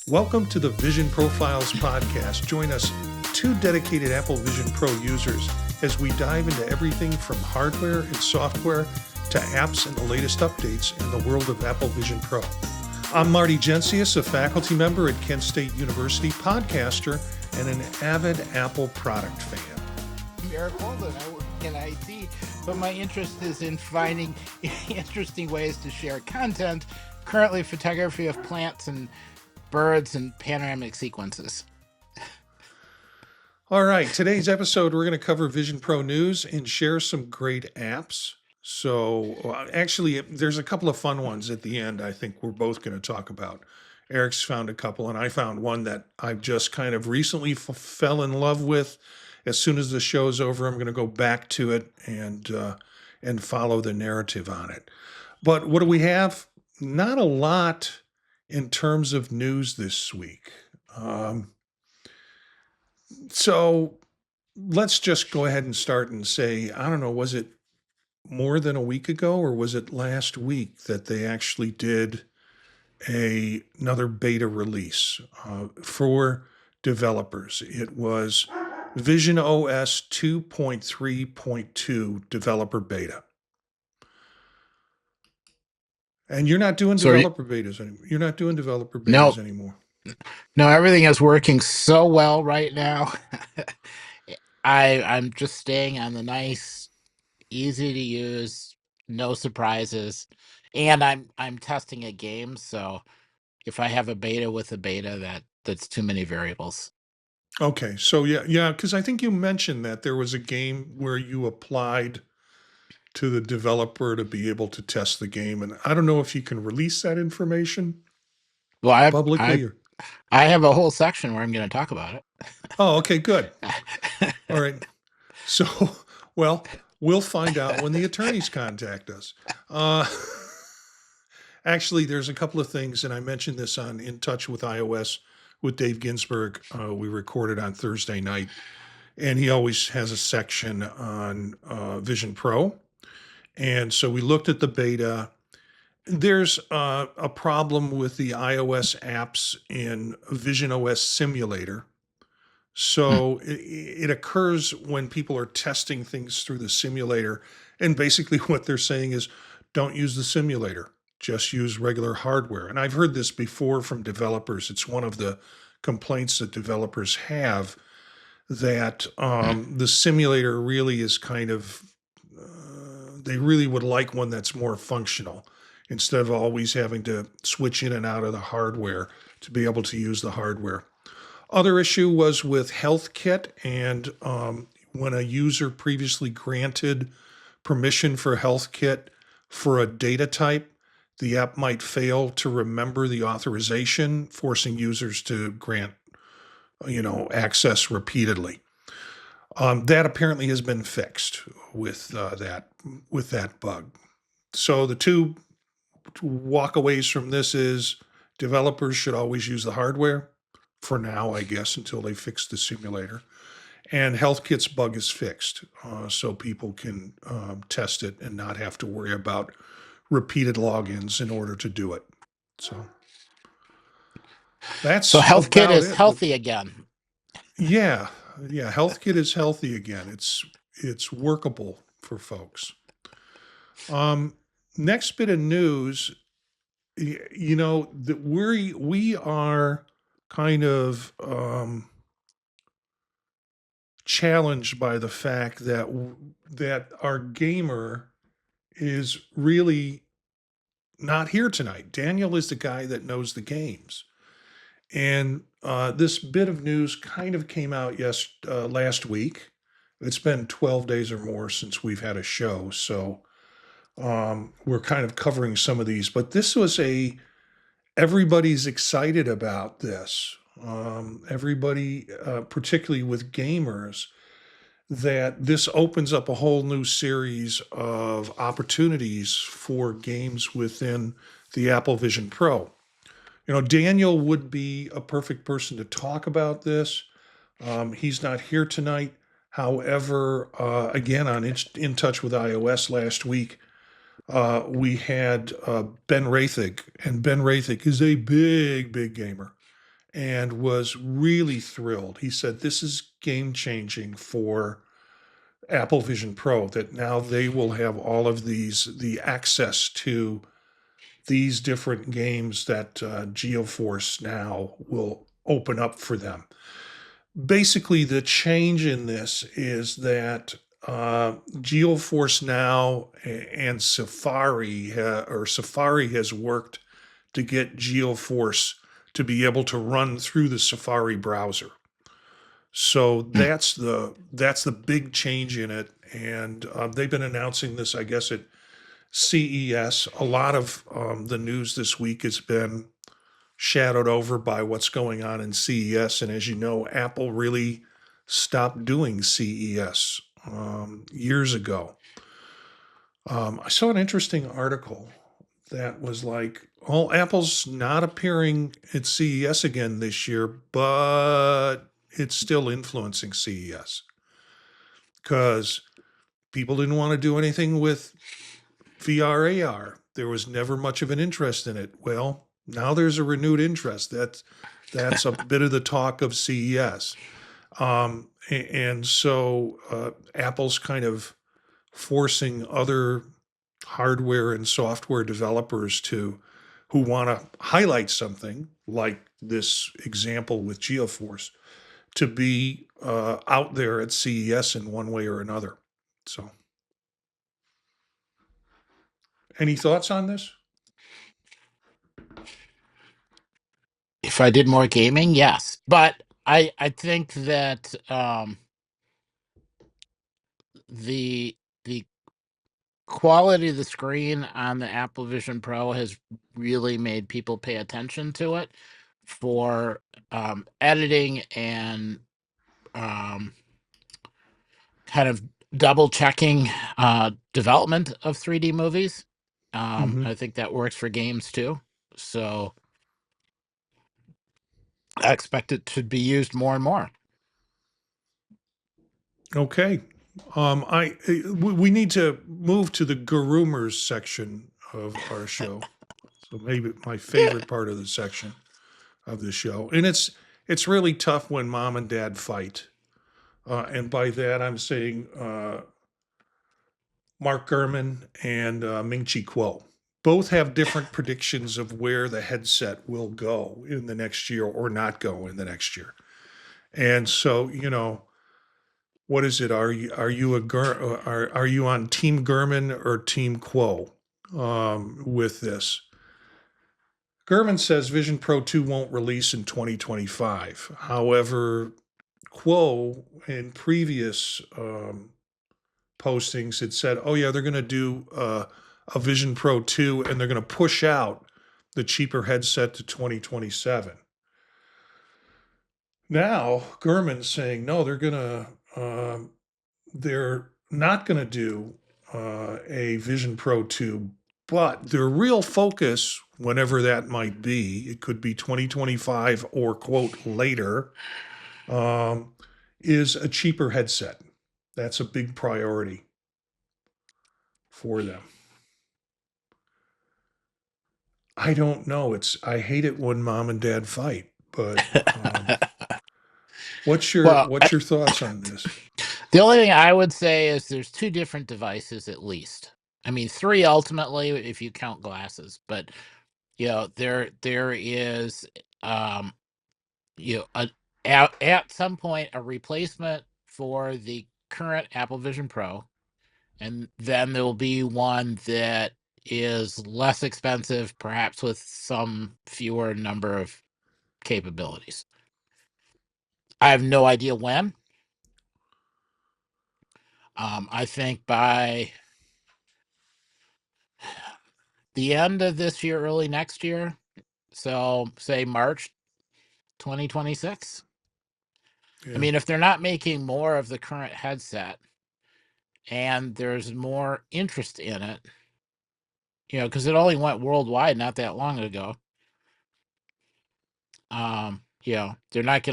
Welcome to the Vision Profiles podcast. Join us, two dedicated Apple Vision Pro users, as we dive into everything from hardware and software to apps and the latest updates in the world of Apple Vision Pro. I'm Marty Gensius, a faculty member at Kent State University, podcaster, and an avid Apple product fan. I'm Eric Walden. I work in IT, but my interest is in finding interesting ways to share content, currently photography of plants and birds and panoramic sequences. All right, today's episode, we're going to cover Vision Pro news and share some great apps. So actually, there's a couple of fun ones at the end I think we're both going to talk about. Eric's found a couple, and I found one that I've just kind of recently fell in love with. As soon as the show's over, I'm going to go back to it and follow the narrative on it. But what do we have? Not a lot in terms of news this week. So let's just go ahead and start and say, I don't know, was it more than a week ago or was it last week that they actually did another beta release for developers? It was VisionOS 2.3.2 developer beta. And you're not doing developer betas anymore. You're not doing developer betas anymore. No, everything is working so well right now. I'm just staying on the nice, easy to use, no surprises, and I'm testing a game. So if I have a beta with a beta, that's too many variables. Okay, so yeah, because I think you mentioned that there was a game where you applied to the developer to be able to test the game, and I don't know if you can release that information publicly. I have a whole section where I'm going to talk about it. Oh, okay, good. All right. So, well, we'll find out when the attorneys contact us. Actually, there's a couple of things, and I mentioned this on In Touch with iOS with Dave Ginsburg. We recorded on Thursday night, and he always has a section on Vision Pro. And so we looked at the beta. There's a problem with the iOS apps in VisionOS Simulator. So it occurs when people are testing things through the simulator. And basically what they're saying is, don't use the simulator, just use regular hardware. And I've heard this before from developers. It's one of the complaints that developers have, that the simulator really is kind of, they really would like one that's more functional, instead of always having to switch in and out of the hardware to be able to use the hardware. Other issue was with HealthKit, and when a user previously granted permission for HealthKit for a data type, the app might fail to remember the authorization, forcing users to grant, access repeataedly. That apparently has been fixed with that bug. So the two walkaways from this is developers should always use the hardware for now, I guess, until they fix the simulator. And HealthKit's bug is fixed, so people can test it and not have to worry about repeated logins in order to do it. So HealthKit is healthy again. Yeah, HealthKit is healthy again. It's workable for folks. Next bit of news, that we are kind of challenged by the fact that our gamer is really not here tonight. Daniel is the guy that knows the games. And this bit of news kind of came out last week. It's been 12 days or more since we've had a show, so we're kind of covering some of these. But this was everybody's excited about this. Everybody, particularly with gamers, that this opens up a whole new series of opportunities for games within the Apple Vision Pro. Daniel would be a perfect person to talk about this. He's not here tonight. However, again, on In Touch with iOS last week, we had Ben Rathig, and Ben Rathig is a big, big gamer. and was really thrilled. He said, "This is game changing for Apple Vision Pro, that now they will have all of the access to these different games that GeForce now will open up for them." Basically, the change in this is that GeForce now and Safari has worked to get GeForce to be able to run through the Safari browser. So that's the big change in it, and they've been announcing this, I guess, at CES. A lot of the news this week has been shadowed over by what's going on in CES, and as you know, Apple really stopped doing CES years ago. I saw an interesting article that was like, "Oh, Apple's not appearing at CES again this year, but it's still influencing CES because people didn't want to do anything with VR AR. There was never much of an interest in it." Well, now there's a renewed interest. That's a bit of the talk of CES. And so Apple's kind of forcing other hardware and software developers to who want to highlight something like this example with GeForce to be out there at CES in one way or another. So, any thoughts on this? If I did more gaming, yes. But I think that the the quality of the screen on the Apple Vision Pro has really made people pay attention to it for editing and um, kind of double checking development of 3D movies. Mm-hmm. I think that works for games too. So I expect it to be used more and more. Okay. We need to move to the GurRumors section of our show. So maybe my favorite part of the section of the show, and it's really tough when mom and dad fight, and by that I'm saying Mark Gurman and Chi-Kuo. Both have different predictions of where the headset will go in the next year or not go in the next year, and so what is it? Are you on Team Gurman or Team Kuo with this? Gurman says Vision Pro 2 won't release in 2025. However, Kuo in previous postings had said, "Oh yeah, they're going to do a Vision Pro 2 and they're going to push out the cheaper headset to 2027." Now Gurman's saying no, they're not going to do a Vision Pro 2, but their real focus, whenever that might be, it could be 2025 or quote later, um, is a cheaper headset. That's a big priority for them. I don't know. I hate it when mom and dad fight, but Well, what's your thoughts on this? the only thing I would say is there's two different devices at least. I mean, three ultimately if you count glasses, but there is um at some point a replacement for the current Apple Vision Pro, and then there will be one that is less expensive, perhaps with some fewer number of capabilities. I have no idea when. I think by the end of this year, early next year, so say March 2026. I Yeah. mean, if they're not making more of the current headset and there's more interest in it, because it only went worldwide not that long ago. They're not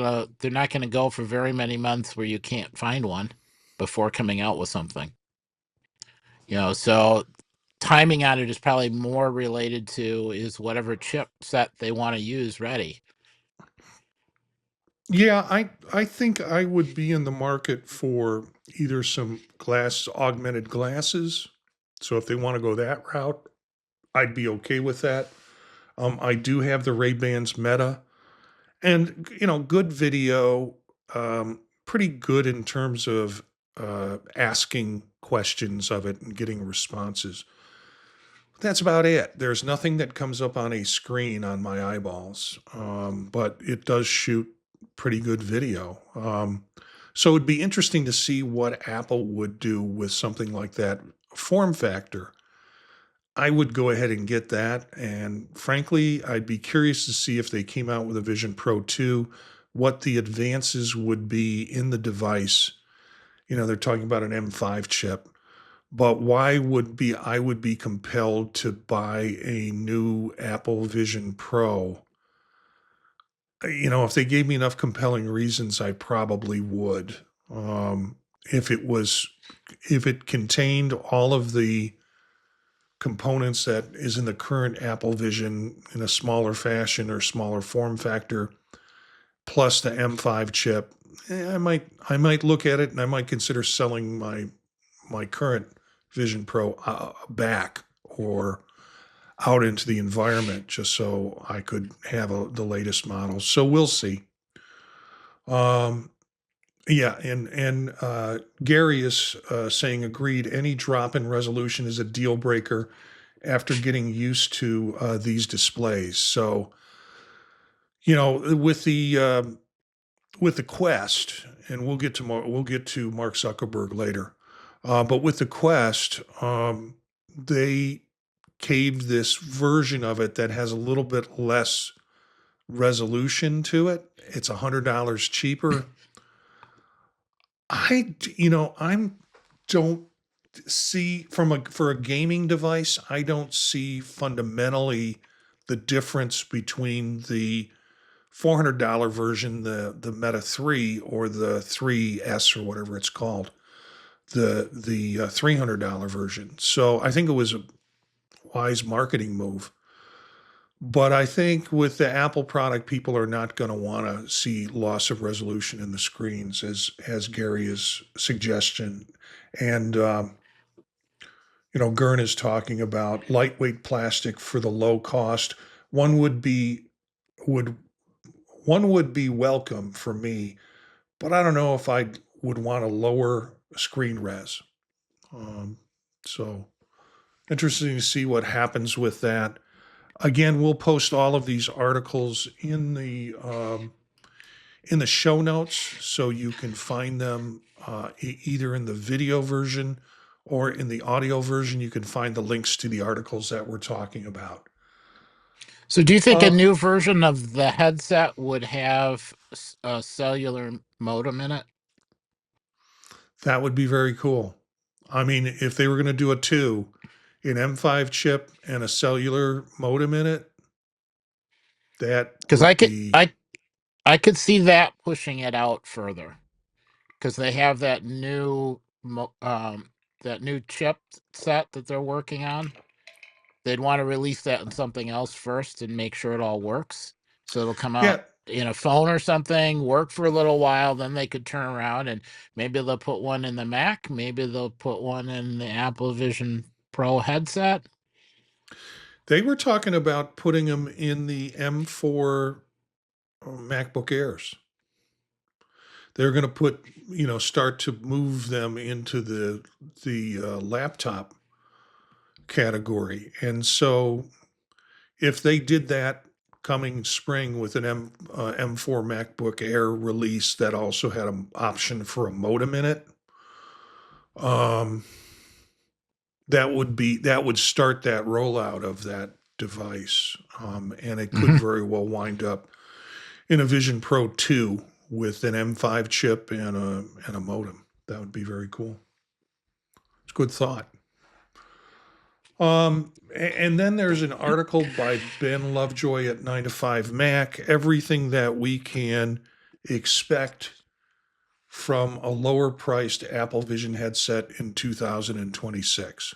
gonna go for very many months where you can't find one before coming out with something. So timing on it is probably more related to is whatever chipset they want to use ready. Yeah, I think I would be in the market for either some augmented glasses. So if they want to go that route, I'd be okay with that. I do have the Ray-Bans Meta, and good video, pretty good in terms of asking questions of it and getting responses. That's about it. There's nothing that comes up on a screen on my eyeballs, but it does shoot pretty good video. So it'd be interesting to see what Apple would do with something like that form factor. I would go ahead and get that. And frankly, I'd be curious to see if they came out with a Vision Pro 2, what the advances would be in the device. They're talking about an M5 chip, but why would be I would be compelled to buy a new Apple Vision Pro? If they gave me enough compelling reasons, I probably would. Um, if it was, if it contained all of the components that is in the current Apple Vision in a smaller fashion or smaller form factor, plus the M5 chip, I might look at it and I might consider selling my current Vision Pro back or out into the environment just so I could have the latest model. So we'll see. Um, yeah, and Gary is saying agreed. Any drop in resolution is a deal breaker after getting used to these displays. So with the Quest, and we'll get to Mark Zuckerberg later, but with the Quest, they caved this version of it that has a little bit less resolution to it. It's $100 cheaper. I'm don't see for a gaming device, I don't see fundamentally the difference between the $400 version, the Meta 3 or the 3S or whatever it's called, the $300 version. So I think it was a wise marketing move. But I think with the Apple product, people are not going to want to see loss of resolution in the screens, as Gary is suggestion, and Gurn is talking about lightweight plastic for the low cost. One would one would be welcome for me, but I don't know if I would want a lower screen res. Um, so interesting to see what happens with that. Again, we'll post all of these articles in the show notes, so you can find them either in the video version or in the audio version. You can find the links to the articles that we're talking about. So, do you think a Uh, new version of the headset would have a cellular modem in it? that would be very cool. I mean, if they were going to do a two, an M5 chip and a cellular modem in it, that Because would be. I could see that pushing it out further. Because they have that new chip set that they're working on. They'd want to release that in something else first and make sure it all works. So it'll come Yeah, out in a phone or something, work for a little while, then they could turn around and maybe they'll put one in the Mac, maybe they'll put one in the Apple Vision Pro headset. they were talking about putting them in the M4 MacBook Airs. They're going to start to move them into the laptop category. And so if they did that coming spring with an M4 MacBook Air release that also had an option for a modem in it, um, that would start that rollout of that device, and it could Mhm. very well wind up in a Vision Pro 2 with an M5 chip and a modem. That would be very cool. It's a good thought. And then there's an article by Ben Lovejoy at 9 to 5 Mac. Everything that we can expect from a lower priced Apple Vision headset in 2026.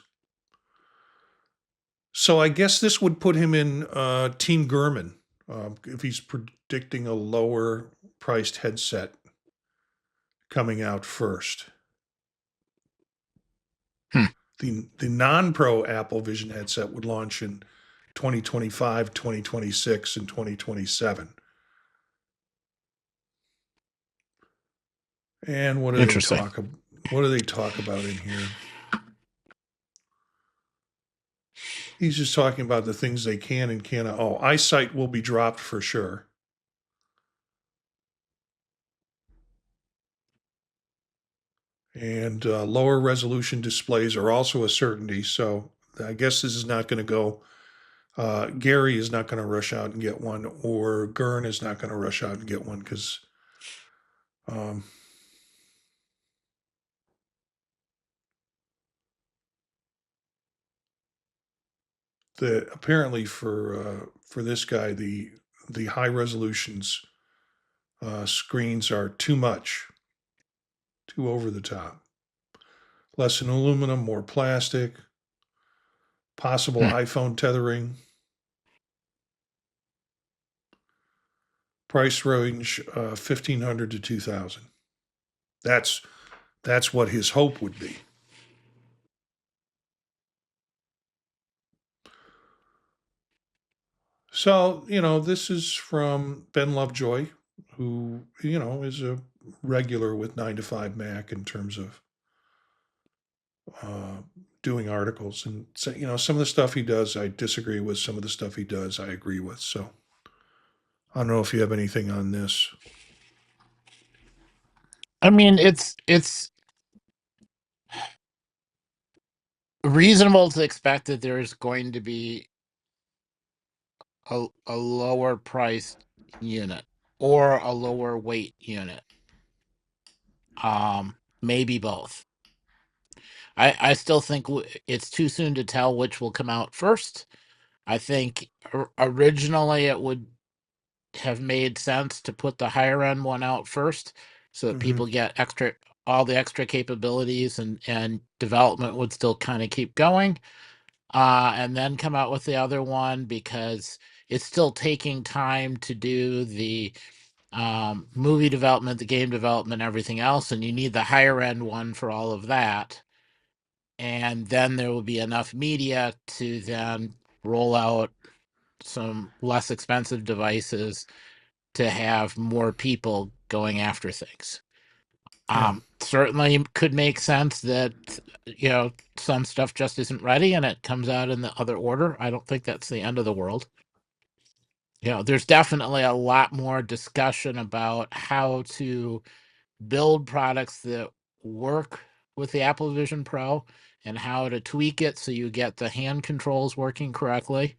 So I guess this would put him in Team Gurman if he's predicting a lower priced headset coming out first. Hmm. The non-pro Apple Vision headset would launch in 2025, 2026, and 2027. And what do they Interesting. talk? What do they talk about in here? He's just talking about the things they can and cannot. Oh, eyesight will be dropped for sure. And lower resolution displays are also a certainty. So I guess this is not going to go. Gary is not going to rush out and get one, or Gurn is not going to rush out and get one because um, apparently for this guy the high resolutions screens are too much, too over the top. Less in aluminum, more plastic. Possible Hmm. iPhone tethering. Price range 1,500 to 2,000. That's what his hope would be. So this is from Ben Lovejoy, who is a regular with 9 to 5 Mac in terms of uh, doing articles, and so, some of the stuff he does I disagree with, some of the stuff he does I agree with. So I don't know if you have anything on this. I mean, it's reasonable to expect that there's going to be a lower priced unit or a lower weight unit. Maybe both. I still think it's too soon to tell which will come out first. I think originally it would have made sense to put the higher end one out first so that Mm-hmm. people get all the extra capabilities, and development would still kind of keep going, and then come out with the other one, because it's still taking time to do the movie development, the game development, everything else, and you need the higher end one for all of that. And then there will be enough media to then roll out some less expensive devices to have more people going after things. Yeah. Certainly could make sense that some stuff just isn't ready and it comes out in the other order. I don't think that's the end of the world. There's definitely a lot more discussion about how to build products that work with the Apple Vision Pro and how to tweak it so you get the hand controls working correctly.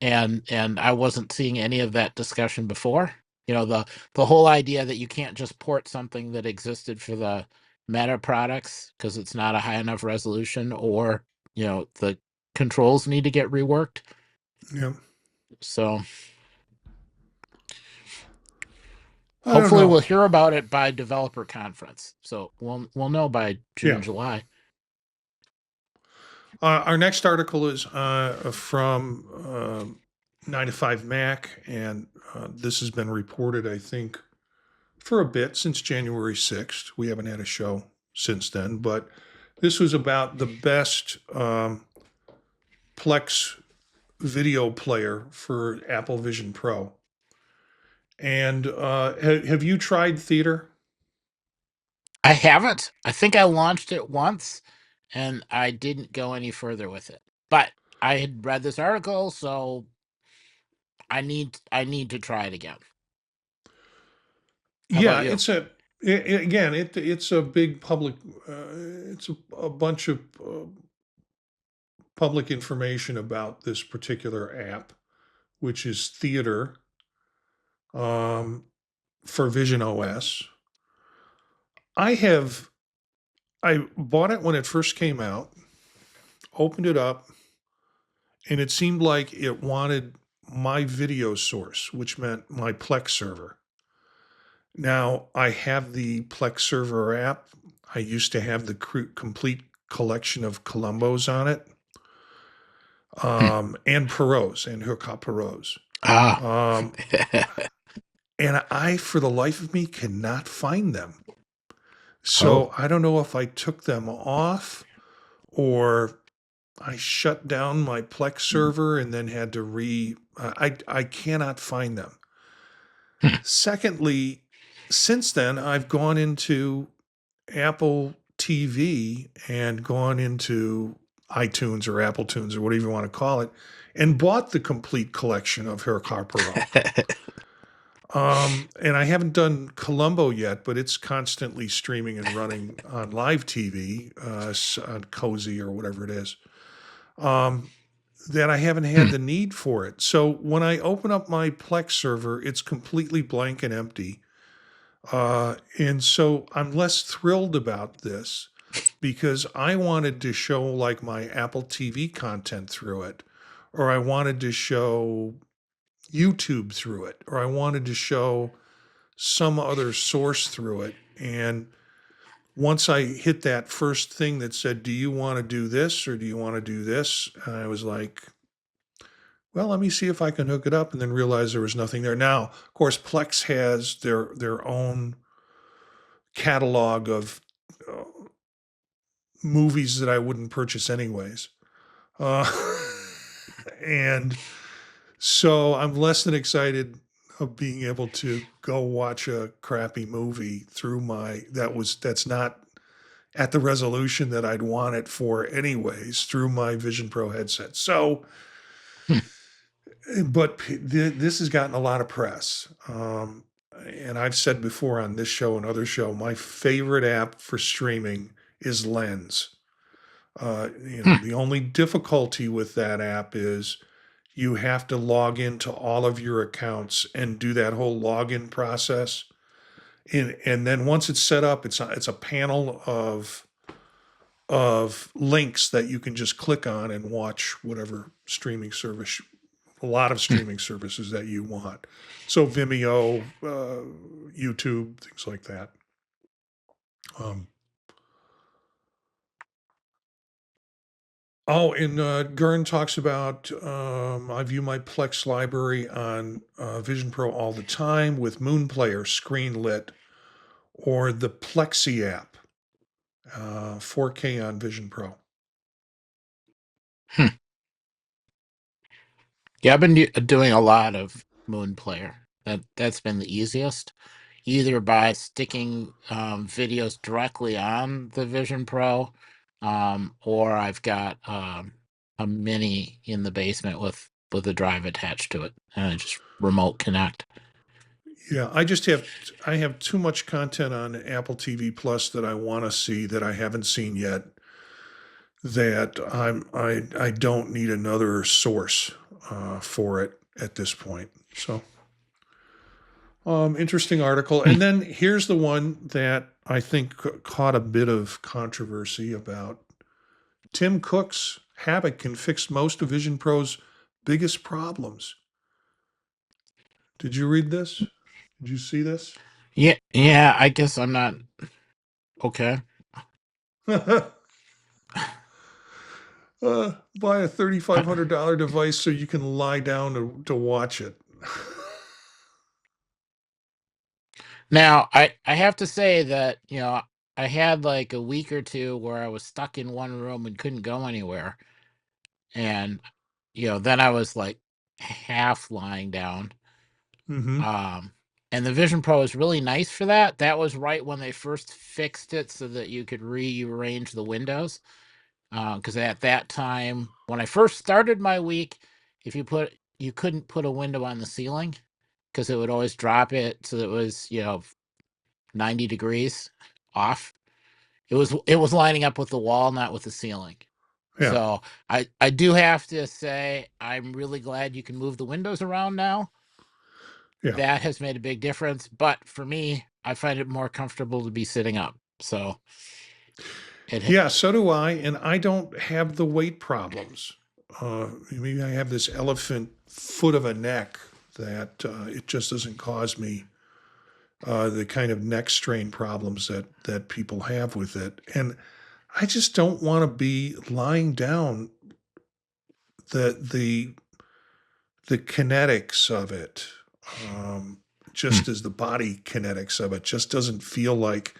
And I wasn't seeing any of that discussion before. The whole idea that you can't just port something that existed for the Meta products because it's not a high enough resolution, or the controls need to get reworked. Yeah. So I don't hopefully know. we'll hear about it by developer conference. So we'll know by Yeah. June, July. Our next article is from 9 to 5 Mac, and this has been reported, I think, for a bit since January 6th. We haven't had a show since then, but this was about the best Plex video player for Apple Vision Pro. And have you tried Theater? I haven't. I think I launched it once and I didn't go any further with it. But I had read this article, so I need to try it again. How about Yeah, you? it's a big public. It's a bunch of public information about this particular app, which is Theater um, for VisionOS. I have I bought it when it first came out, opened it up, and it seemed like it wanted my video source, which meant my Plex server. Now I have the Plex server app. I used to have the complete collection of Columbos on it, Hmm. and Perot's and hookup Perot's. Ah. Um, and I, for the life of me, cannot find them. Oh. So I don't know if I took them off or I shut down my Plex server and then had to I cannot find them. Hmm. Secondly, since then, I've gone into Apple TV and gone into iTunes or Apple Tunes or whatever you want to call it and bought the complete collection of Hercule Poirot. And I haven't done Columbo yet, but it's constantly streaming and running on live TV, on Cozy or whatever it is. That I haven't had Hmm. the need for it. So when I open up my Plex server, it's completely blank and empty. And so I'm less thrilled about this because I wanted to show like my Apple TV content through it, or I wanted to show YouTube through it, or I wanted to show some other source through it. And once I hit that first thing that said, "Do you want to do this or do you want to do this?" I was like, well, let me see if I can hook it up, and then realize there was nothing there. Now, of course, Plex has their own catalog of uh, movies that I wouldn't purchase anyways. Uh, and so I'm less than excited of being able to go watch a crappy movie through that's not at the resolution that I'd want it for anyways through my Vision Pro headset. So, Hmm. but this has gotten a lot of press. And I've said before on this show and other show, my favorite app for streaming is Lens. Hmm. The only difficulty with that app is you have to log into all of your accounts and do that whole login process. And then once it's set up, it's a panel of links that you can just click on and watch whatever streaming service, a lot of Hmm. streaming services that you want. So Vimeo, YouTube, things like that. Um, Oh, and Gurn talks about I view my Plex library on Vision Pro all the time with Moon Player screen lit or the Plexi app, 4K on Vision Pro. Hmm. Yeah, I've been doing a lot of Moon Player. That's been the easiest, either by sticking videos directly on the Vision Pro, or I've got a mini in the basement with a drive attached to it, and I just remote connect. Yeah, I have too much content on Apple TV Plus that I want to see that I haven't seen yet. That I don't need another source for it at this point. So. Interesting article. Hmm. And then here's the one that I think caught a bit of controversy about Tim Cook's habit can fix most of Vision Pro's biggest problems. Did you read this? Did you see this? Yeah, yeah. I guess I'm not okay. Buy a $3,500 device so you can lie down to watch it. Now, I have to say that, I had like a week or two where I was stuck in one room and couldn't go anywhere. And, then I was like half lying down. Mm-hmm. Um, and the Vision Pro is really nice for that. That was right when they first fixed it so that you could rearrange the windows. Because at that time, when I first started my week, if you couldn't put a window on the ceiling because it would always drop it so it was, 90 degrees off. It was lining up with the wall, not with the ceiling. Yeah. So I do have to say I'm really glad you can move the windows around now. Yeah. That has made a big difference. But for me, I find it more comfortable to be sitting up. So it Yeah, so do I. And I don't have the weight problems. Maybe I have this elephant foot of a neck that it just doesn't cause me the kind of neck strain problems that people have with it. And I just don't want to be lying down. The the the kinetics of it just as the body kinetics of it just doesn't feel like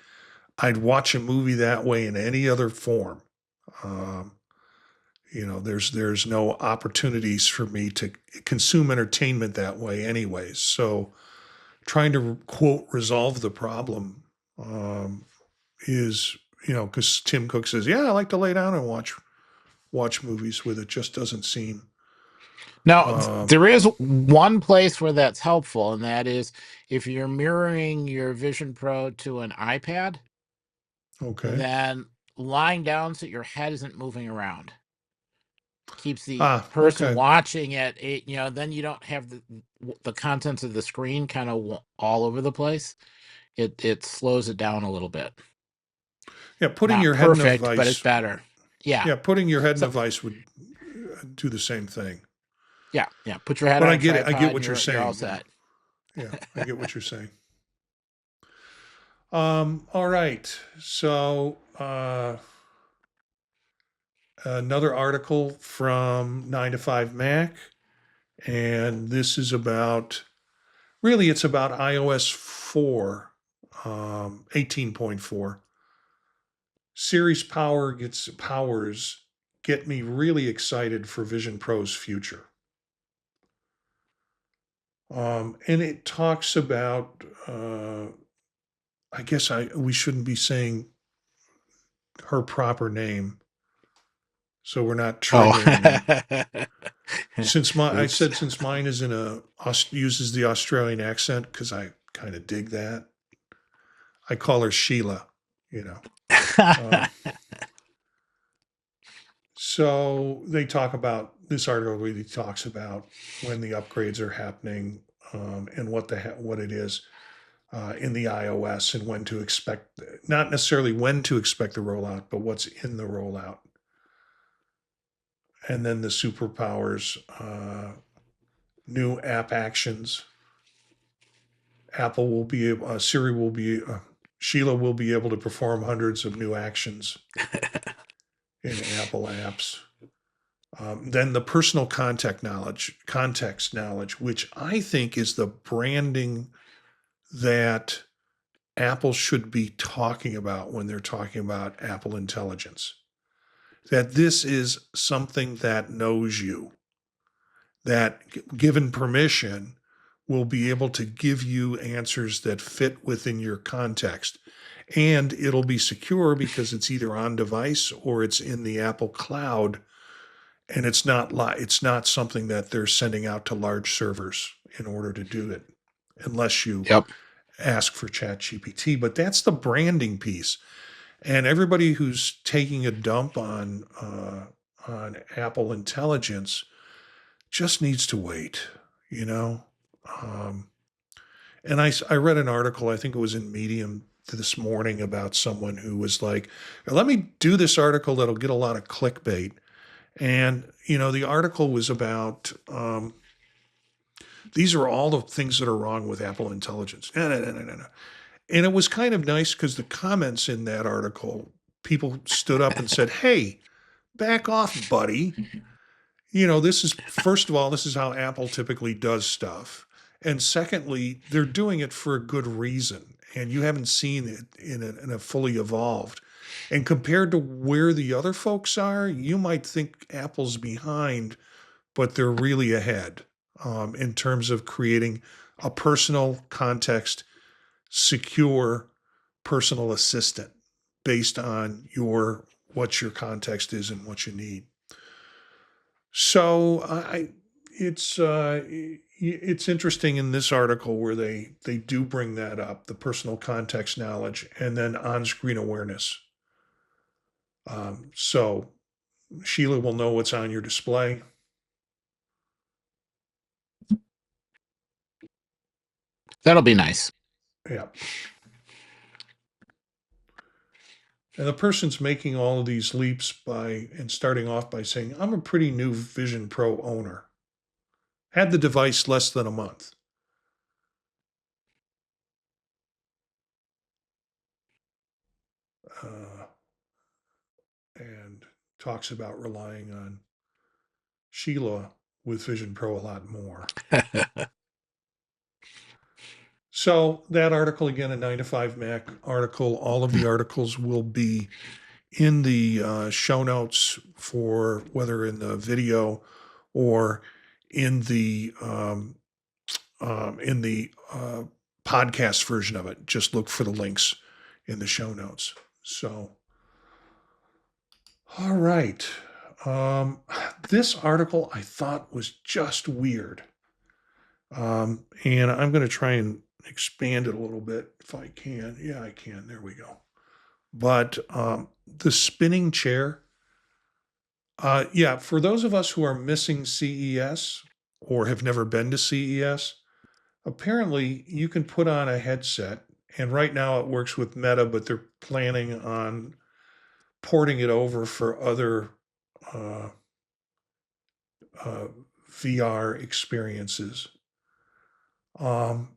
I'd watch a movie that way in any other form. Um, there's no opportunities for me to consume entertainment that way anyways. So trying to quote resolve the problem is, because Tim Cook says, yeah, I like to lay down and watch movies with it. Just doesn't seem. Now, there is one place where that's helpful, and that is if you're mirroring your Vision Pro to an iPad, Okay. then lying down so your head isn't moving around. Keeps the person Okay. watching it, then you don't have the contents of the screen kind of all over the place. It slows it down a little bit. Yeah, putting Not your head in a perfect, but it's vice. better. Yeah. Yeah, putting your head in So a vice would do the same thing. yeah. Put your head But on I a get it. I get tripod, and what you're you're all saying. set. Yeah, I get what you're saying. All right. So another article from 9 to 5 Mac, and this is it's about iOS 4, 18.4. Siri's powers get me really excited for Vision Pro's future. And it talks about, I guess we shouldn't be saying her proper name, so we're not triggering them. Oops. Since mine is uses the Australian accent because I kind of dig that. I call her Sheila, you know. So this article really talks about when the upgrades are happening and what it is in the iOS and when to expect, not necessarily when to expect the rollout, but what's in the rollout. And then the superpowers, new app actions. Sheila will be able to perform hundreds of new actions in Apple apps. Then the personal context knowledge, which I think is the branding that Apple should be talking about when they're talking about Apple Intelligence. That this is something that knows you, that given permission will be able to give you answers that fit within your context. And it'll be secure because it's either on device or it's in the Apple cloud, and it's not something that they're sending out to large servers in order to do it, unless you Yep. ask for ChatGPT. But that's the branding piece, and everybody who's taking a dump on Apple Intelligence just needs to wait, you know. Um, and I read an article, I think it was in Medium this morning, about someone who was like, "Let me do this article that'll get a lot of clickbait." And, the article was about these are all the things that are wrong with Apple Intelligence. No, no, no, no, no, no. And it was kind of nice because the comments in that article, people stood up and said, hey, back off, buddy. First of all, this is how Apple typically does stuff. And secondly, they're doing it for a good reason. And you haven't seen it in a fully evolved. And compared to where the other folks are, you might think Apple's behind, but they're really ahead in terms of creating a personal context, secure personal assistant based on what your context is and what you need. So it's interesting in this article where they do bring that up, the personal context knowledge and then on-screen awareness. So Sheila will know what's on your display. That'll be nice. Yeah. And the person's making all of these leaps and starting off by saying, I'm a pretty new Vision Pro owner. Had the device less than a month. Uh, and talks about relying on Sheila with Vision Pro a lot more. So that article, again, a 9 to 5 Mac article, all of the articles will be in the show notes for whether in the video or in the podcast version of it. Just look for the links in the show notes. So, all right. This article I thought was just weird. And I'm going to try and expand it a little bit if I can. Yeah, I can. There we go. But the spinning chair, yeah, for those of us who are missing CES or have never been to CES, apparently you can put on a headset, and right now it works with Meta, but they're planning on porting it over for other uh, uh, VR experiences. Um,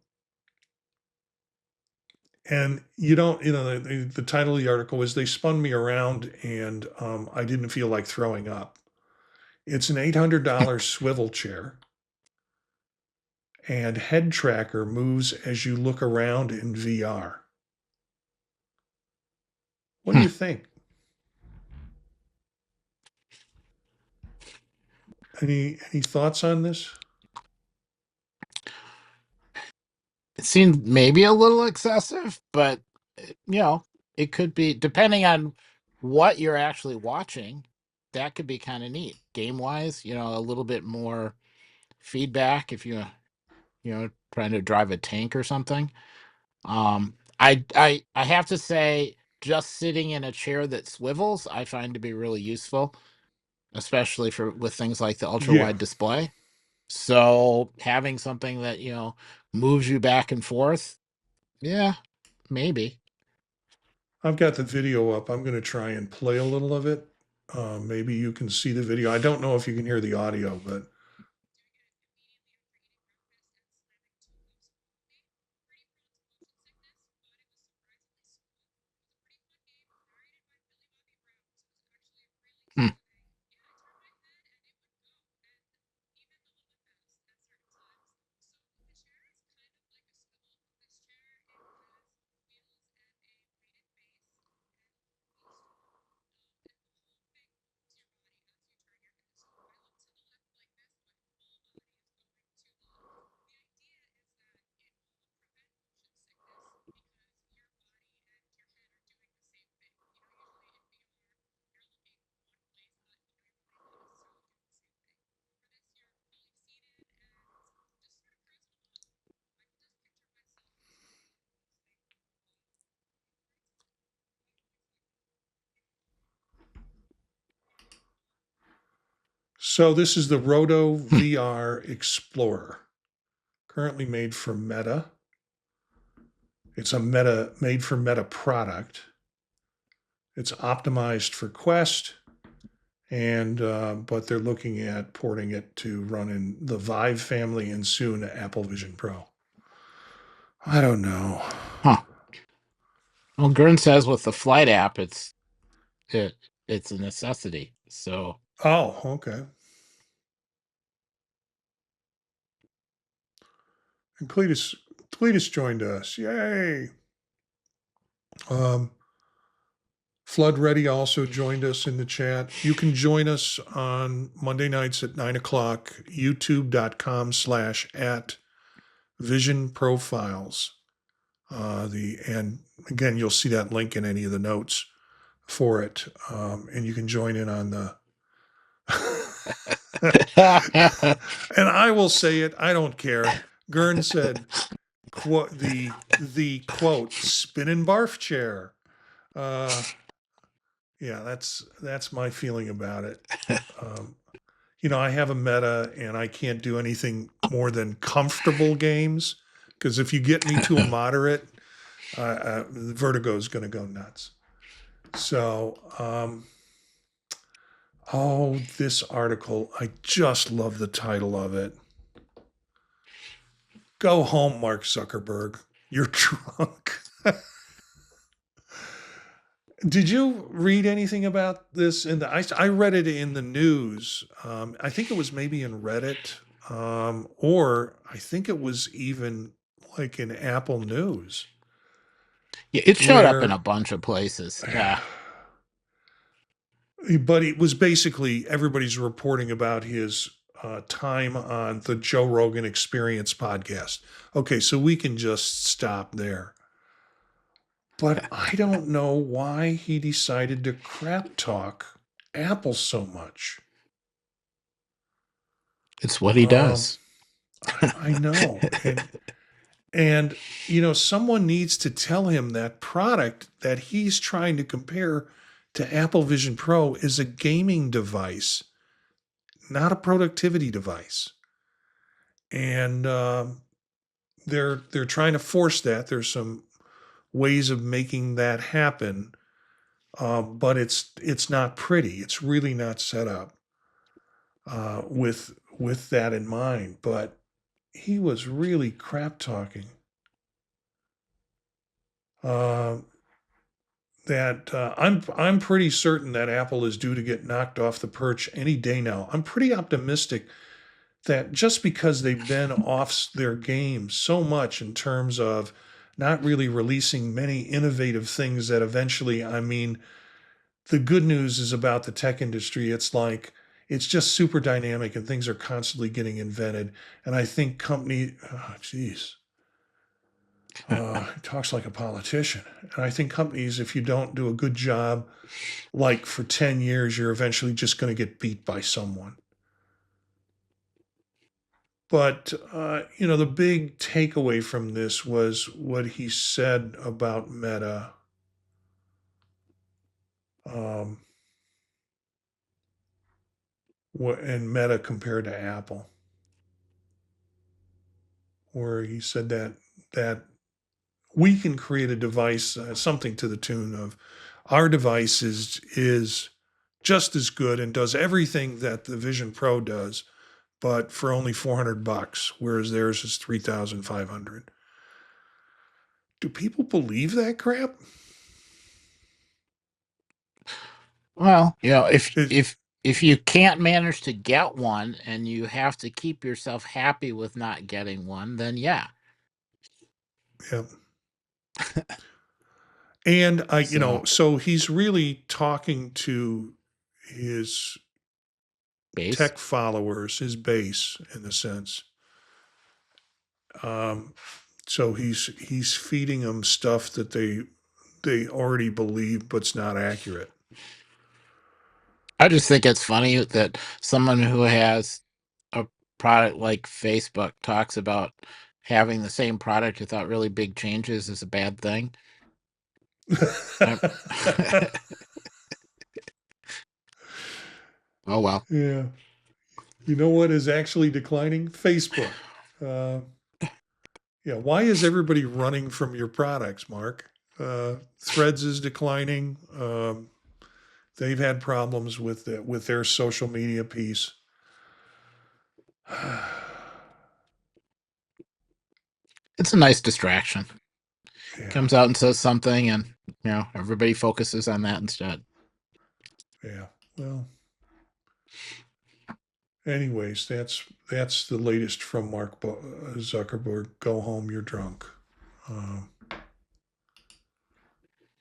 and you don't, the title of the article is They Spun Me Around and I Didn't Feel Like Throwing Up. It's an $800 swivel chair, and head tracker moves as you look around in VR. What do you think? Any thoughts on this? It seemed maybe a little excessive, but it could be, depending on what you're actually watching, that could be kind of neat. Game wise, a little bit more feedback if trying to drive a tank or something. I have to say, just sitting in a chair that swivels, I find to be really useful, especially with things like the ultra Yeah, wide display. So having something that moves you back and forth, yeah, maybe. I've got the video up. I'm going to try and play a little of it. Maybe you can see the video. I don't know if you can hear the audio, but Hmm. so this is the Roto VR Explorer, currently made for Meta. It's a made for Meta product. It's optimized for Quest, and but they're looking at porting it to run in the Vive family and soon Apple Vision Pro. I don't know. Huh. Well, Gurn says with the flight app, it it's a necessity. So Oh, okay. And Cletus joined us. Yay. Um, Flood Ready also joined us in the chat. You can join us on Monday nights at 9 o'clock, youtube.com/at Vision Profiles. And again, you'll see that link in any of the notes for it. And you can join in on the. And I will say it, I don't care. Gurn said, quote, the quote, spin and barf chair. Yeah, that's my feeling about it. Um, I have a Meta and I can't do anything more than comfortable games because if you get me to a moderate, the vertigo is going to go nuts. So, this article, I just love the title of it. Go home, Mark Zuckerberg. You're drunk. Did you read anything about this? I read it in the news. I think it was maybe in Reddit, or I think it was even like in Apple News, Yeah, it showed up in where a bunch of places. Yeah. but it was basically everybody's reporting about his time on the Joe Rogan Experience podcast. Okay, so we can just stop there. But I don't know why he decided to crap talk Apple so much. It's what he Um, does. I know, and you know, someone needs to tell him that product that he's trying to compare to Apple Vision Pro is a gaming device, not a productivity device. And they're trying to force that. There's some ways of making that happen, but it's not pretty. It's really not set up with that in mind. But he was really crap talking. Uh, that I'm pretty certain that Apple is due to get knocked off the perch any day now. I'm pretty optimistic that just because they've been off their game so much in terms of not really releasing many innovative things that eventually, I mean, the good news is about the tech industry. It's like it's just super dynamic and things are constantly getting invented. And I think geez, he talks like a politician. And I think companies, if you don't do a good job, like for 10 years, you're eventually just going to get beat by someone. But, you know, the big takeaway from this was what he said about Meta um, and Meta compared to Apple, where he said that we can create a device, something to the tune of our device is just as good and does everything that the Vision Pro does, but for only $400, whereas theirs is 3,500. Do people believe that crap? Well, you know, if It, if if you can't manage to get one and you have to keep yourself happy with not getting one, then yeah. yeah. And you know, So so he's really talking to his base. tech followers, his base, in a sense. Um, so he's feeding them stuff that they already believe, but's not accurate. I just think it's funny that someone who has a product like Facebook talks about having the same product without really big changes is a bad thing. I'm- oh well. Yeah. You know what is actually declining? Facebook. Uh, yeah. Why is everybody running from your products, Mark? Threads is declining. They've had problems with their social media piece. It's a nice distraction. Yeah, Comes out and says something and everybody focuses on that instead. yeah. Well, anyways, that's the latest from Mark Zuckerberg. Go home, you're drunk. Um,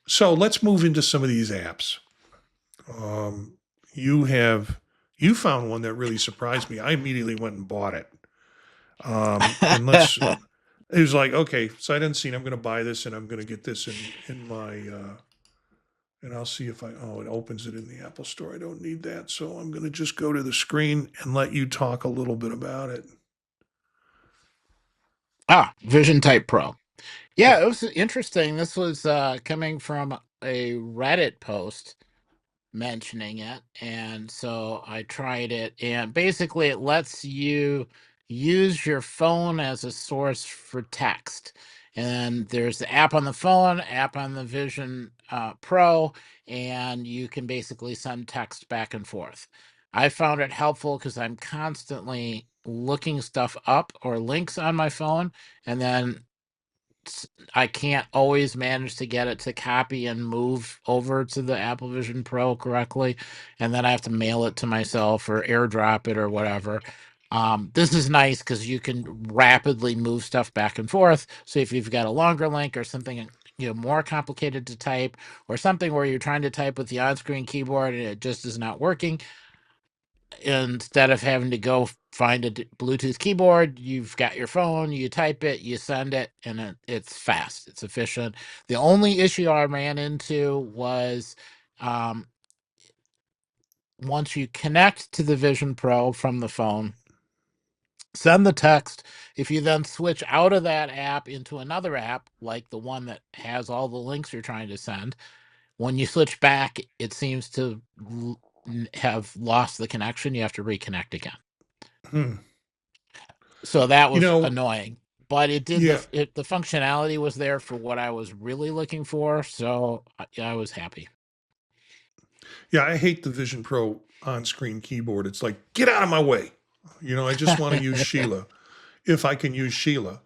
so let's move into some of these apps. Um, you have you found one that really surprised me. I immediately went and bought it. And let's. It was like, okay, sight unseen. I'm going to buy this, and I'm going to get this in my. And I'll see if it opens it in the Apple Store. I don't need that, so I'm going to just go to the screen and let you talk a little bit about it. Vision Type Pro. Yeah, Yeah. it was interesting. This was coming from a Reddit post mentioning it, and so I tried it, and basically it lets you use your phone as a source for text. And there's the app on the phone, app on the Vision Pro, and you can basically send text back and forth. I found it helpful because I'm constantly looking stuff up or links on my phone, and then I can't always manage to get it to copy and move over to the Apple Vision Pro correctly, and then I have to mail it to myself or AirDrop it or whatever. This is nice because you can rapidly move stuff back and forth. So if you've got a longer link or something more complicated to type, or something where you're trying to type with the on-screen keyboard and it just is not working, instead of having to go find a Bluetooth keyboard, you've got your phone, you type it, you send it, and it's fast, it's efficient. The only issue I ran into was um, once you connect to the Vision Pro from the phone, send the text. If you then switch out of that app into another app, like the one that has all the links you're trying to send, when you switch back, it seems to have lost the connection. You have to reconnect again. Hmm. So that You was know, annoying. But it did yeah, the functionality was there for what I was really looking for, so I was happy. yeah, I hate the Vision Pro on-screen keyboard. It's like, get out of my way. I just want to use Sheila if I can use Sheila.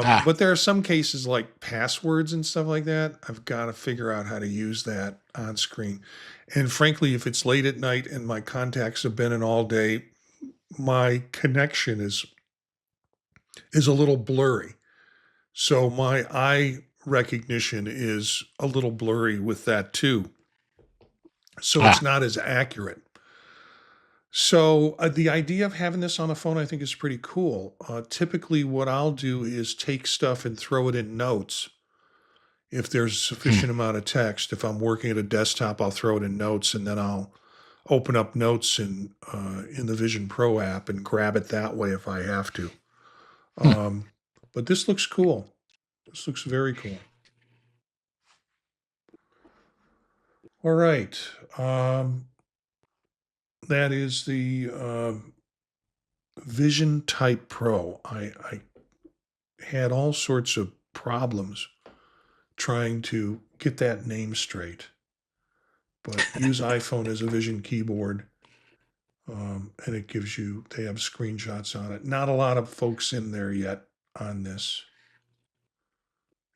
Ah, But there are some cases like passwords and stuff like that. I've got to figure out how to use that on screen. And frankly, if it's late at night and my contacts have been in all day, my connection is a little blurry. So my eye recognition is a little blurry with that too. So it's ah. not as accurate. So the idea of having this on a phone, I think, is pretty cool. Typically, what I'll do is take stuff and throw it in notes. If there's a Hmm. sufficient amount of text, if I'm working at a desktop, I'll throw it in notes, and then I'll open up notes in the Vision Pro app and grab it that way if I have to. Hmm. Um, but this looks cool. This looks very cool. All right. Um, that is the Vision Type Pro. I had all sorts of problems trying to get that name straight, but use iPhone as a Vision keyboard. And it gives you, they have screenshots on it. Not a lot of folks in there yet on this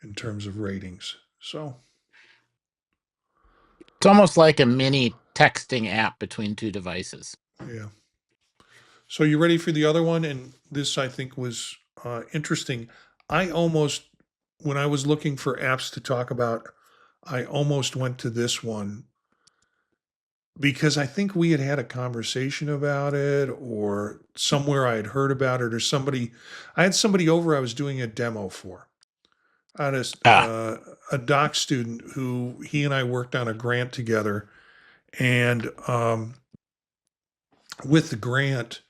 in terms of ratings. So, It's almost like a mini texting app between two devices. yeah. So, you ready for the other one? And this, I think, was interesting. I almost, when I was looking for apps to talk about, I almost went to this one because I think we had had a conversation about it or somewhere I had heard about it or somebody, I had somebody over I was doing a demo for. I had Ah, a doc student who he and I worked on a grant together. And with the grant,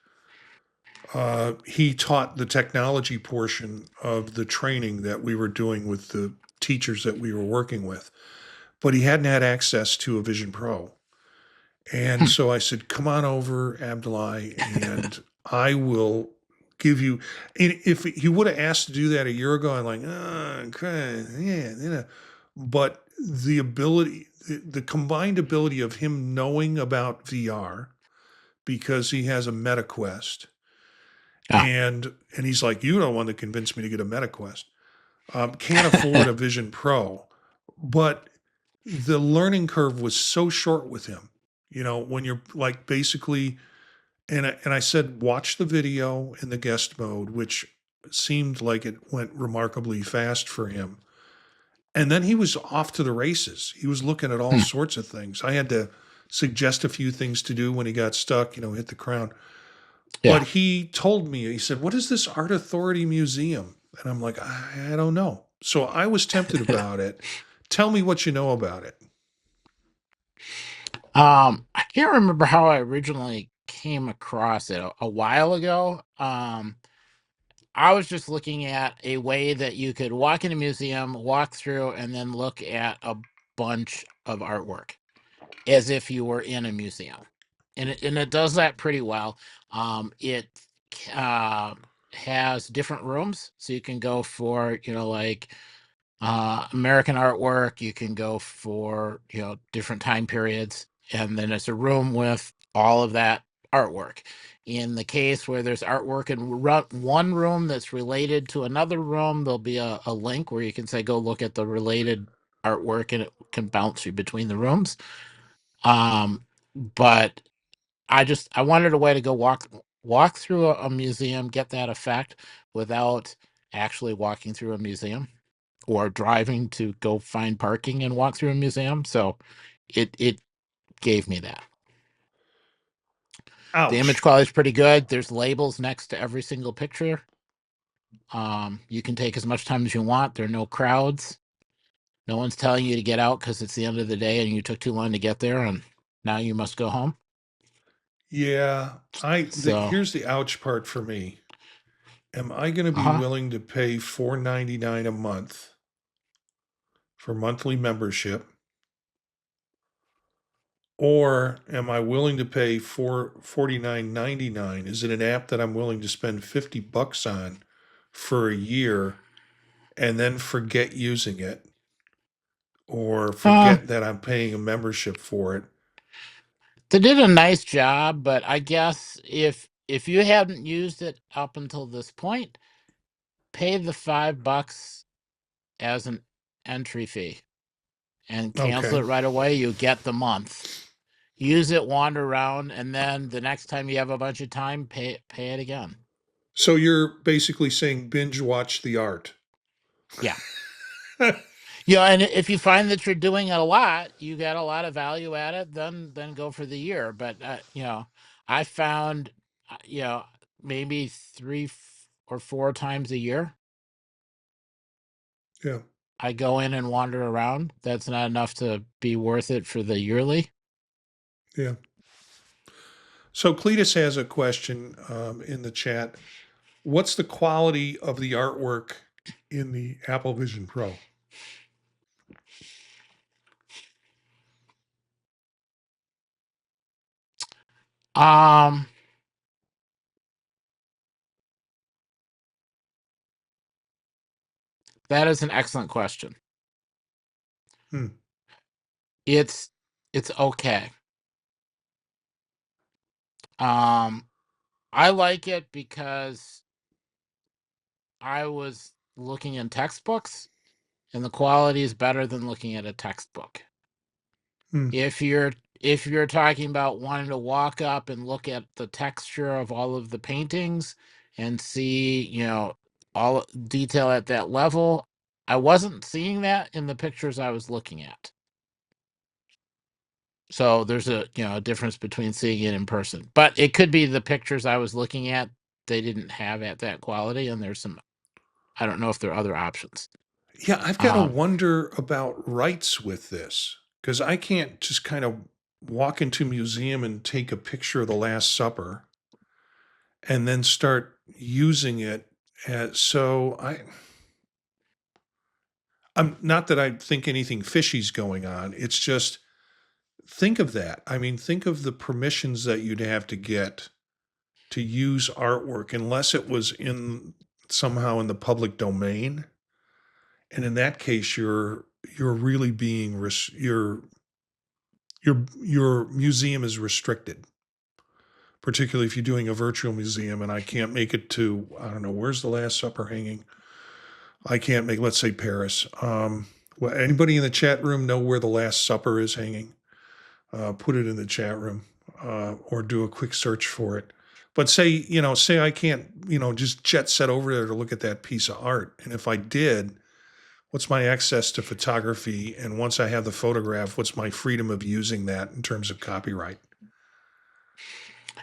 he taught the technology portion of the training that we were doing with the teachers that we were working with. But he hadn't had access to a Vision Pro. And hmm. so I said, come on over, Abdullah, and I will give you. And if he would have asked to do that a year ago, I'm like, oh, okay, yeah, But the ability, the combined ability of him knowing about VR because he has a MetaQuest, Ah. and he's like, you don't want to convince me to get a MetaQuest. Can't afford a Vision Pro, but the learning curve was so short with him. When you're like basically, and I said, watch the video in the guest mode, which seemed like it went remarkably fast for him. And then he was off to the races. He was looking at all Hmm. sorts of things. I had to suggest a few things to do when he got stuck, hit the crown. Yeah. But he told me, he said, what is this Art Authority Museum? And I'm like, I don't know. So I was tempted about it. Tell me what you know about it. I can't remember how I originally came across it a while ago. I was just looking at a way that you could walk in a museum, walk through, and then look at a bunch of artwork as if you were in a museum, and it does that pretty well. It uh, has different rooms, so you can go for like American artwork. You can go for different time periods, and then it's a room with all of that artwork. In the case where there's artwork in one room that's related to another room, there'll be a link where you can say go look at the related artwork, and it can bounce you between the rooms. But I wanted a way to go walk through a museum, get that effect without actually walking through a museum or driving to go find parking and walk through a museum. So it gave me that. The image Ouch. quality is pretty good. There's labels next to every single picture. You can take as much time as you want. There are no crowds. No one's telling you to get out because it's the end of the day and you took too long to get there and now you must go home. Yeah, So, here's the ouch part for me. Am I going to be uh-huh. willing to pay $4.99 a month for monthly membership, or am I willing to pay $49.99? Is it an app that I'm willing to spend $50 on for a year and then forget using it, or Uh, forget that I'm paying a membership for it? they did a nice job, but I guess if you hadn't used it up until this point, pay the $5 as an entry fee and cancel Okay. it right away. You get the month. Use it, wander around, and then the next time you have a bunch of time, pay it again. So you're basically saying binge watch the art. Yeah. And if you find that you're doing it a lot, you get a lot of value at it, then go for the year. But I found maybe or four times a year Yeah. I go in and wander around. That's not enough to be worth it for the yearly. Yeah. So Cletus has a question in the chat. What's the quality of the artwork in the Apple Vision Pro? Um, that is an excellent question. Hmm. It's okay. Um, I like it because I was looking in textbooks, and the quality is better than looking at a textbook. Hmm. If you're talking about wanting to walk up and look at the texture of all of the paintings and see, all detail at that level, I wasn't seeing that in the pictures I was looking at. So there's a difference between seeing it in person. But it could be the pictures I was looking at they didn't have at that quality, and there's some I don't know if there are other options. Yeah, I've got to Um, wonder about rights with this because I can't just kind of walk into a museum and take a picture of the Last Supper and then start using it. I'm not that I think anything fishy's going on. It's just think of that. I mean, think of the permissions that you'd have to get to use artwork unless it was in somehow in the public domain. And in that case, you're really being your museum is restricted, particularly if you're doing a virtual museum and I can't make it to, I don't know, where's the Last Supper hanging? I can't make, let's say Paris. Well, anybody in the chat room know where the Last Supper is hanging? Put it in the chat room or do a quick search for it. But say I can't, just jet set over there to look at that piece of art. And if I did, what's my access to photography? And once I have the photograph, what's my freedom of using that in terms of copyright?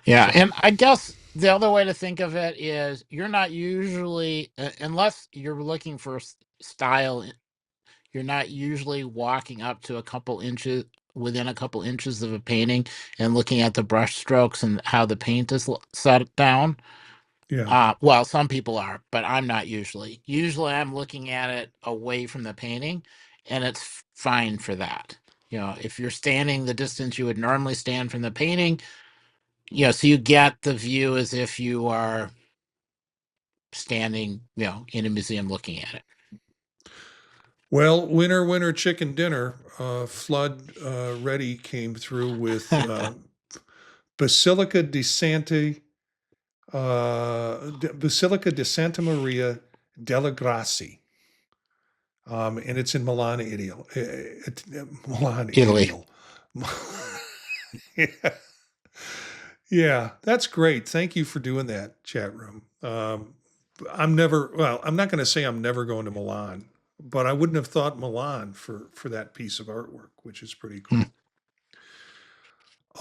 yeah, So, and I guess the other way to think of it is you're not usually, unless you're looking for style, you're not usually walking up to within a couple inches of a painting and looking at the brush strokes and how the paint is set down. yeah. Well, some people are, but I'm not usually. Usually I'm looking at it away from the painting, and it's fine for that. If you're standing the distance you would normally stand from the painting, so you get the view as if you are standing, in a museum looking at it. Well, winner, winner, chicken dinner. Flood Ready came through with Basilica di Santa Basilica di Santa Maria delle Grazie. And it's in Milan, Italy. Milan, Italy. Italy. Yeah. Yeah, that's great. Thank you for doing that, chat room. I'm not going to say I'm never going to Milan, but I wouldn't have thought Milan for that piece of artwork, which is pretty Hmm. cool.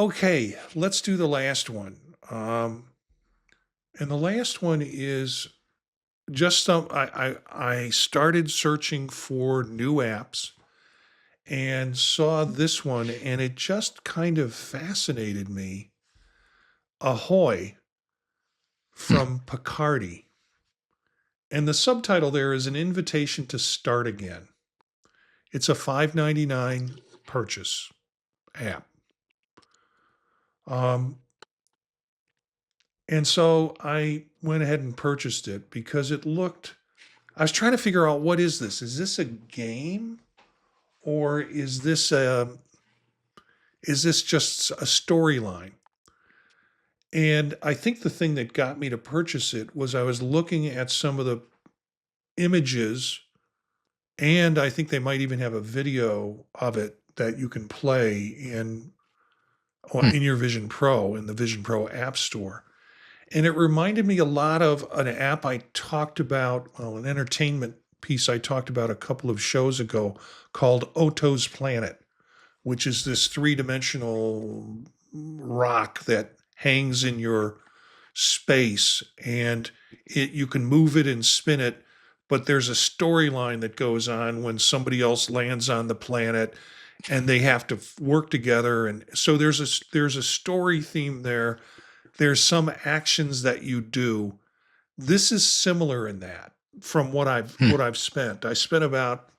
Okay, let's do the last one. And the last one is just some. I started searching for new apps and saw this one, and it just kind of fascinated me. Ahoy Hmm. from Picardy. And the subtitle there is an invitation to start again. It's a $5.99 purchase app. Um, and so I went ahead and purchased it because I was trying to figure out, what is this? Is this a game, or is this just a storyline? And I think the thing that got me to purchase it was I was looking at some of the images, and I think they might even have a video of it that you can play Hmm. in your Vision Pro, in the Vision Pro App Store. And it reminded me a lot of an app I talked about, well, an entertainment piece I talked about a couple of shows ago called Oto's Planet, which is this three-dimensional rock that hangs in your space, and you can move it and spin it, but there's a storyline that goes on when somebody else lands on the planet and they have to work together. And so there's a story theme there. There's some actions that you do. This is similar in that, from Hmm. what I've spent. I spent about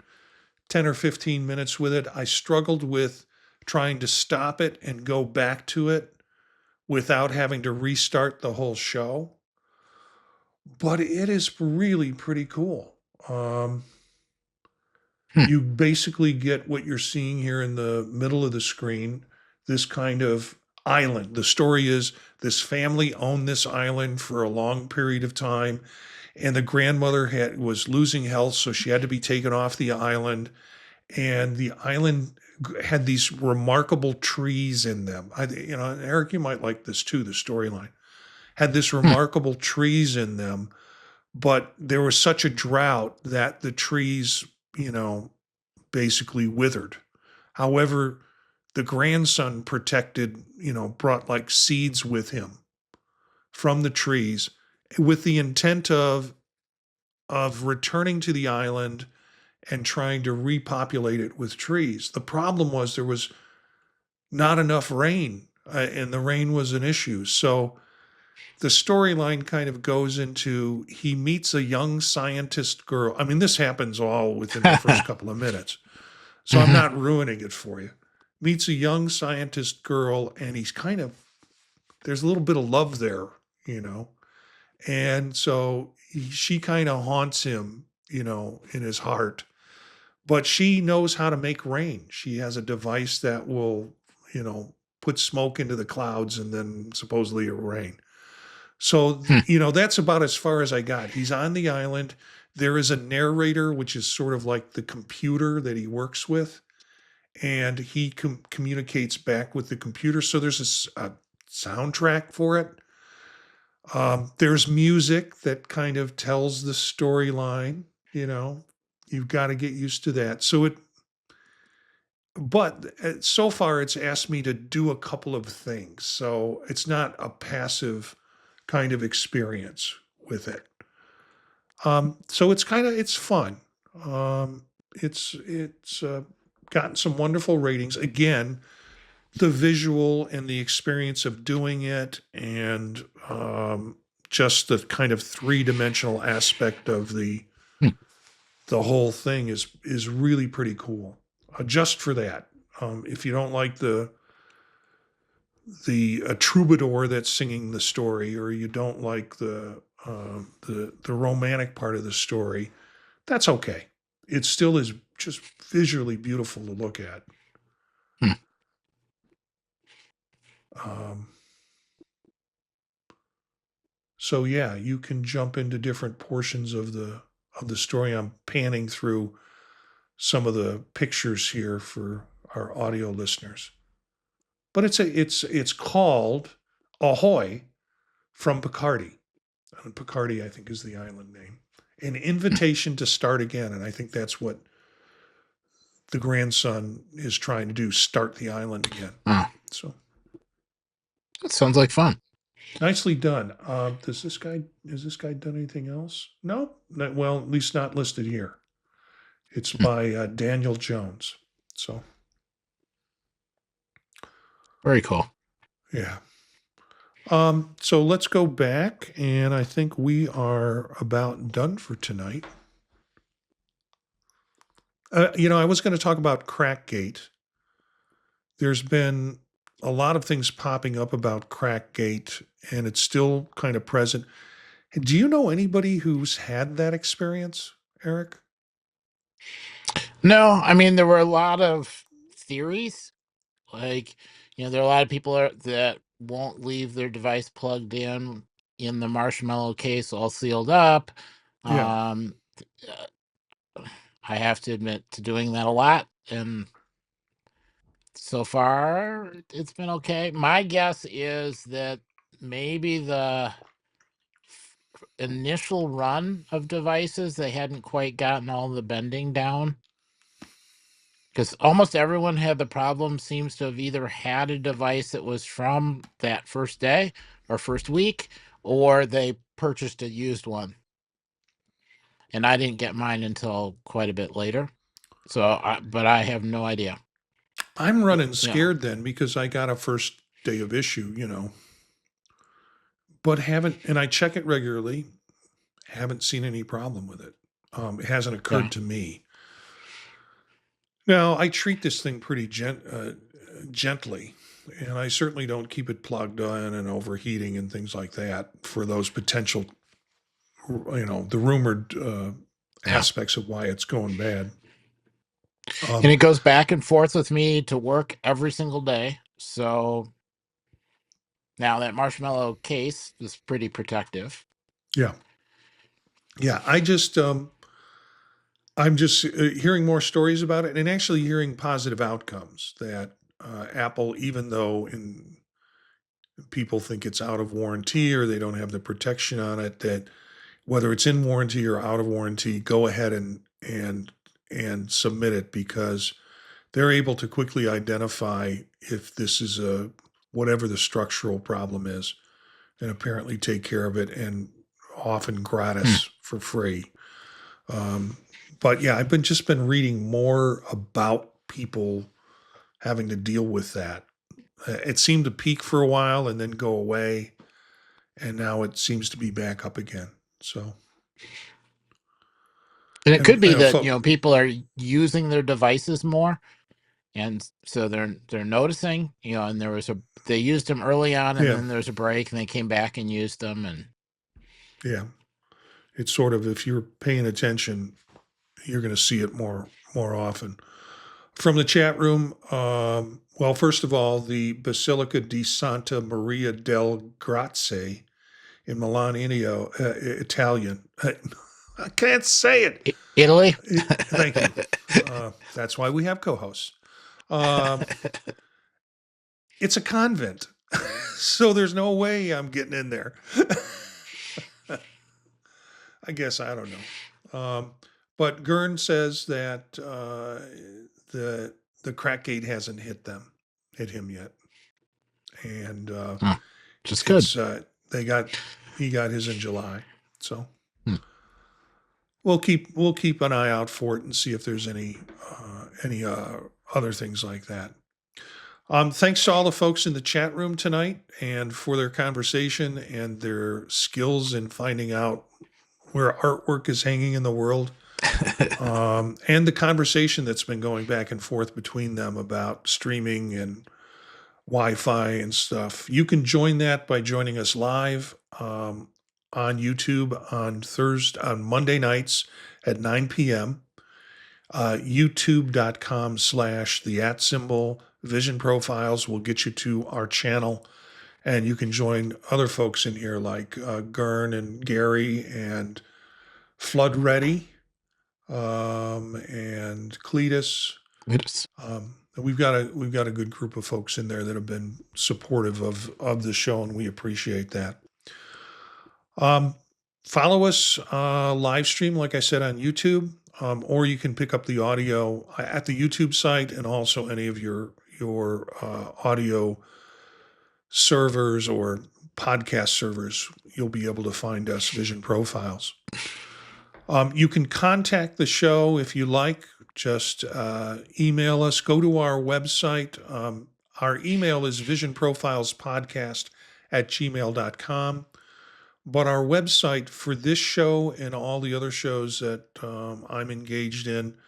10 or 15 minutes with it. I struggled with trying to stop it and go back to it without having to restart the whole show, but it is really pretty cool. Um, Hmm. you basically get what you're seeing here in the middle of the screen, this kind of island. The story is this family owned this island for a long period of time, and the grandmother was losing health, so she had to be taken off the island. And the island had these remarkable trees in them. Eric, you might like this too. The storyline had this Hmm. remarkable trees in them, but there was such a drought that the trees, you know, basically withered. However, the grandson brought like seeds with him from the trees with the intent of returning to the island and trying to repopulate it with trees. The problem was there was not enough rain, and the rain was an issue. So the storyline kind of goes into, he meets a young scientist girl. I mean, this happens all within the first couple of minutes, so I'm Mhm. not ruining it for you. Meets a young scientist girl, and there's a little bit of love there, you know. And so she kind of haunts him, in his heart. But she knows how to make rain. She has a device that will, you know, put smoke into the clouds and then supposedly it'll rain. So, Hmm. that's about as far as I got. He's on the island. There is a narrator, which is sort of like the computer that he works with, and he communicates back with the computer. So there's a soundtrack for it. There's music that kind of tells the storyline. You know, you've got to get used to that. But so far it's asked me to do a couple of things. So it's not a passive kind of experience with it. So it's fun. It's gotten some wonderful ratings. Again, the visual and the experience of doing it, and just the kind of three-dimensional aspect of Hmm. the whole thing is really pretty cool. Just for that, if you don't like the troubadour that's singing the story, or you don't like the romantic part of the story, that's okay. It still is just visually beautiful to look at. Hmm. Um, so yeah, you can jump into different portions of the story. I'm panning through some of the pictures here for our audio listeners, but it's called ahoy from Picardy. And Picardy, I think, is the island name. An invitation to start again. And I think that's what the grandson is trying to do, start the island again. Oh, So that sounds like fun. nicely done. Has this guy done anything else? No? Well, at least not listed here. It's by Daniel Jones. So, Very cool. yeah. So let's go back, and I think we are about done for tonight. I was going to talk about Crackgate. There's been a lot of things popping up about Crackgate, and it's still kind of present. Do you know anybody who's had that experience, Eric? No, I mean, there were a lot of theories. Like, there are a lot of people that won't leave their device plugged in the marshmallow case all sealed up. Yeah. Um, I have to admit to doing that a lot, and so far it's been okay. My guess is that maybe the initial run of devices, they hadn't quite gotten all the bending down, because almost everyone had the problem, seems to have either had a device that was from that first day or first week, or they purchased a used one. And I didn't get mine until quite a bit later. But I have no idea. I'm running Yeah. scared then because I got a first day of issue, but and I check it regularly, haven't seen any problem with it. It hasn't Yeah. occurred to me. Now, I treat this thing pretty gently, and I certainly don't keep it plugged in and overheating and things like that for those potential, the rumored Yeah. aspects of why it's going bad. And it goes back and forth with me to work every single day. So now that marshmallow case is pretty protective. Yeah. Yeah. I'm just hearing more stories about it and actually hearing positive outcomes that Apple, even though people think it's out of warranty or they don't have the protection on it, that whether it's in warranty or out of warranty, go ahead and submit it because they're able to quickly identify if this is whatever the structural problem is and apparently take care of it and often Hmm. gratis for free. Um, but yeah, I've just been reading more about people having to deal with that. It seemed to peak for a while and then go away, and now it seems to be back up again. So, And it and could be that, people are using their devices more. And so they're noticing, and they used them early on, and yeah, then there's a break, and they came back and used them, and yeah, it's sort of if you're paying attention, you're going to see it more often. From the chat room, well, first of all, the Basilica di Santa Maria del Grazie in Milan, Italian. I can't say it. Italy. Thank you. That's why we have co-hosts. It's a convent, so there's no way I'm getting in there. I guess I don't know. But Gurn says that the crack gate hasn't hit him yet, and Oh, just good. it's he got his in July, so Hmm. we'll keep an eye out for it and see if there's any other things like that. Thanks to all the folks in the chat room tonight and for their conversation and their skills in finding out where artwork is hanging in the world. And the conversation that's been going back and forth between them about streaming and Wi-Fi and stuff. You can join that by joining us live on YouTube on Monday nights at 9 p.m. YouTube.com/the Vision Profiles will get you to our channel, and you can join other folks in here like Gurn and Gary and Flood Ready and Cletus. It's we've got a good group of folks in there that have been supportive of the show, and we appreciate that. Follow us live stream, like I said, on YouTube, or you can pick up the audio at the YouTube site, and also any of your audio servers or podcast servers. You'll be able to find us, Vision Profiles. You can contact the show if you like. Just email us. Go to our website. Our email is visionprofilespodcast@gmail.com. But our website for this show and all the other shows that I'm engaged in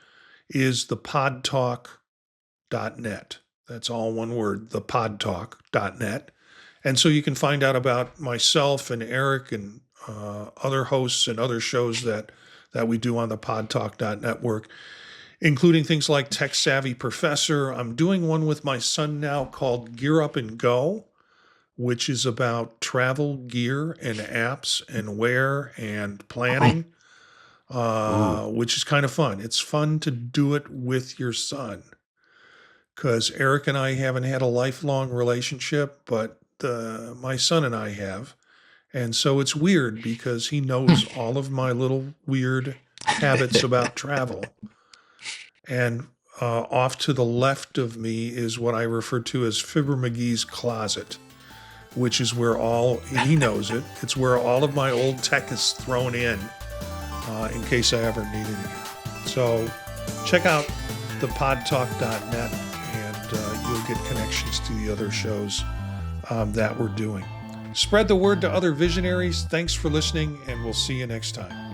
is thepodtalk.net. That's all one word, thepodtalk.net. And so you can find out about myself and Eric and other hosts and other shows that we do on the podtalk.network, including things like Tech Savvy Professor. I'm doing one with my son now called Gear Up and Go, which is about travel gear and apps and wear and planning, which is kind of fun. It's fun to do it with your son, because Eric and I haven't had a lifelong relationship, but my son and I have. And so it's weird because he knows all of my little weird habits about travel. And off to the left of me is what I refer to as Fibber McGee's closet, which is where he knows it, it's where all of my old tech is thrown in case I ever need it again. So check out thepodtalk.net, and you'll get connections to the other shows that we're doing. Spread the word to other visionaries. Thanks for listening, and we'll see you next time.